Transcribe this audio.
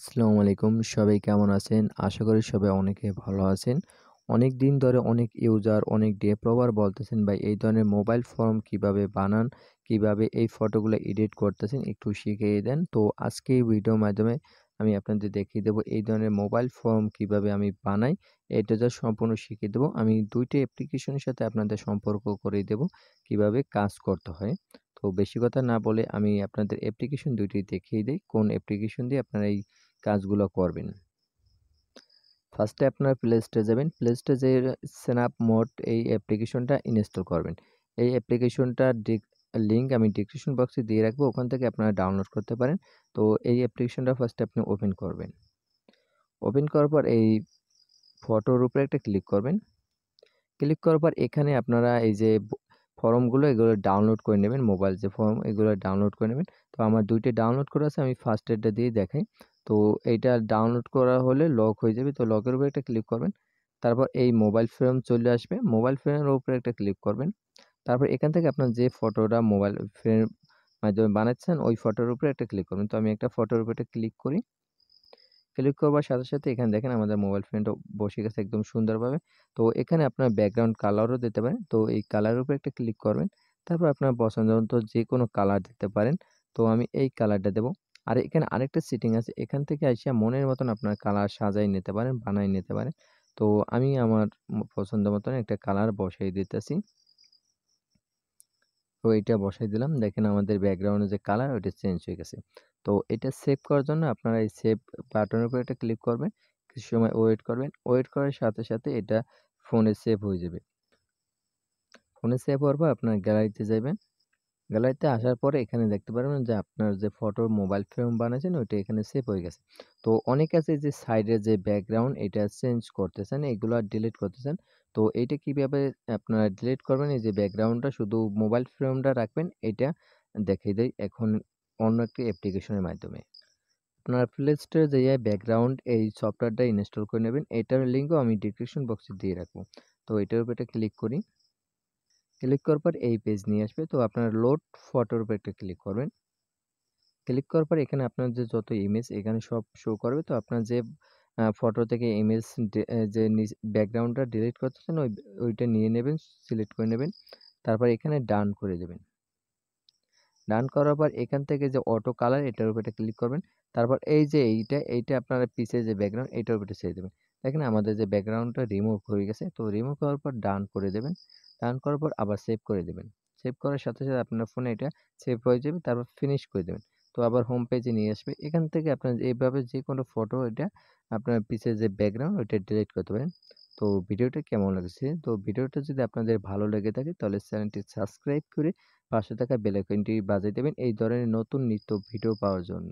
আসসালামু আলাইকুম, সবাই কেমন আছেন? আশা করি সবাই অনেকে ভালো আছেন। অনেক দিন ধরে অনেক ইউজার, অনেক ডেভেলপার বলতেছেন ভাই এই ধরনের মোবাইল ফর্ম কিভাবে বানান, কিভাবে এই ফটোগুলো এডিট করতেছেন একটু শিখিয়ে দেন। তো আজকে এই ভিডিওর মাধ্যমে আমি আপনাদের দেখিয়ে দেবো এই ধরনের মোবাইল ফর্ম কিভাবে আমি বানাই। এটা জাস্ট সম্পূর্ণ শিখিয়ে দেবো। আমি ২ টি অ্যাপ্লিকেশনের সাথে আপনাদের সম্পর্ক করিয়ে দেবো কিভাবে কাজ করতে হয়। তো বেশি কথা না বলে আমি আপনাদের অ্যাপ্লিকেশন ২ টি দেখিয়ে দেই। কোন অ্যাপ্লিকেশন দিয়ে আপনারা এই কাজগুলো করবেন। ফার্স্টে আপনারা প্লে স্টোরে যাবেন। প্লে স্টোরে যেয়ে স্ন্যাপ মোড এই অ্যাপ্লিকেশনটা ইনস্টল করবেন। এই অ্যাপ্লিকেশনটার লিঙ্ক আমি ডেসক্রিপশন বক্সে দিয়ে রাখবো। ওখান থেকে আপনারা ডাউনলোড করতে পারেন। তো এই অ্যাপ্লিকেশনটা ফার্স্টে আপনি ওপেন করবেন। ওপেন করার পর এই ফটোর উপরে একটা ক্লিক করবেন। ক্লিক করার পর এখানে আপনারা এই যে ফর্মগুলো এগুলো ডাউনলোড করে নেবেন। মোবাইল যে ফর্ম এগুলো ডাউনলোড করে নেবেন। তো আমার ২ টা ডাউনলোড করা আছে, আমি ফার্স্ট এরটা দিয়ে দেখাই। তো এইটা ডাউনলোড করা হলে লক হয়ে যাবে। তো লকের উপরে একটা ক্লিক করবেন। তারপর এই মোবাইল ফ্রেম চলে আসবে। মোবাইল ফ্রেমের উপরে একটা ক্লিক করবেন। তারপর এখান থেকে আপনার যে ফটোটা মোবাইল ফ্রেম মাধ্যমে বানাচ্ছেন ওই ফটোর উপরে একটা ক্লিক করবেন। তো আমি একটা ফটোর উপরে একটা ক্লিক করি। ক্লিক করবার সাথে, সাথে এখানে দেখেন আমাদের মোবাইল ফ্রেমটা বসে গেছে একদম সুন্দরভাবে। তো এখানে আপনার ব্যাকগ্রাউন্ড কালারও দিতে পারেন। তো এই কালারের উপরে একটা ক্লিক করবেন। তারপর আপনার পছন্দ মতো যেকোনো কালার দিতে পারেন। তো আমি এই কালারটা দেব। আর এখানে আরেকটা সেটিং আছে। এখান থেকে আইসা মনের মতন আপনার কালার সাজায় নিতে পারেন, বানায় নিতে পারেন। তো আমি আমার পছন্দ মতন একটা কালার বসাই দিতেছি। তো এইটা বসাই দিলাম। দেখেন আমাদের ব্যাকগ্রাউন্ডের যে কালার ওইটা চেঞ্জ হয়ে গেছে। তো এটা সেভ করার জন্য আপনারা এই সেভ বাটনের উপর একটা ক্লিক করবেন। কিছু সময় ওয়েট করবেন। ওয়েট করার সাথে, সাথে এটা ফোনে সেভ হয়ে যাবে। ফোনে সেভ হওয়ার পর আপনার গ্যালারিতে যাবেন। গ্যালারিতে আসার পরে এখানে দেখতে পারবেন যে আপনার যে ফটো মোবাইল ফ্রেম বানাইছেন ওইটা এখানে সেভ হয়ে গেছে। তো অনেকে আছে যে সাইডের যে ব্যাকগ্রাউন্ড এটা চেঞ্জ করতেছেন, এগুলো ডিলিট করতেছেন। তো এইটা কিভাবে আপনারা ডিলিট করবেন, এই যে ব্যাকগ্রাউন্ডটা শুধু মোবাইল ফ্রেমটা রাখবেন, এটা দেখিয়ে দেই এখন অন্য একটি অ্যাপ্লিকেশনের মাধ্যমে। আপনার প্লে স্টোরে যেয়ে ব্যাকগ্রাউন্ড এই সফটওয়্যারটা ইনস্টল করে নেবেন। এটার লিঙ্কও আমি ডেসক্রিপশন বক্সে দিয়ে রাখবো। তো এটার উপর একটা ক্লিক করি। ক্লিক করার পর এই পেজ নিয়ে আসবে। তো আপনার লোড ফটোর উপর একটা ক্লিক করবেন। ক্লিক করার পর এখানে আপনার যে যত ইমেজ এখানে সব শো করবে। তো আপনার যে ফটো থেকে ইমেজ যে ব্যাকগ্রাউন্ডটা ডিলিট করতেছেন ওইটা নিয়ে নেবেন, সিলেক্ট করে নেবেন। তারপর এখানে ডান করে দেবেন। ডান করার পর এখান থেকে যে অটো কালার এটার উপর একটা ক্লিক করবেন। তারপর এই যে এইটা আপনারা পিছে যে ব্যাকগ্রাউন্ড এটার উপরে ছেড়ে দেবেন। দেখেন আমাদের যে ব্যাকগ্রাউন্ডটা রিমুভ হয়ে গেছে। তো রিমুভ করার পর ডান করে দেবেন। ডান করার পর আবার সেভ করে দেবেন। সেভ করার সাথে, সাথে আপনার ফোনে এটা সেভ হয়ে যাবে। তারপর ফিনিশ করে দেবেন। তো আবার হোম পেজে নিয়ে আসবে। এখান থেকে আপনার এইভাবে যেকোনো ফটো এটা আপনার পিছে যে ব্যাকগ্রাউন্ড ওইটা ডিলিট করতে পারেন। তো ভিডিওটা কেমন লাগছে? তো ভিডিওটা যদি আপনাদের ভালো লেগে থাকে তাহলে চ্যানেলটি সাবস্ক্রাইব করে পাশে থাকা বেল আইকনটি বাজিয়ে দেবেন এই ধরনের নতুন নিত্য ভিডিও পাওয়ার জন্য।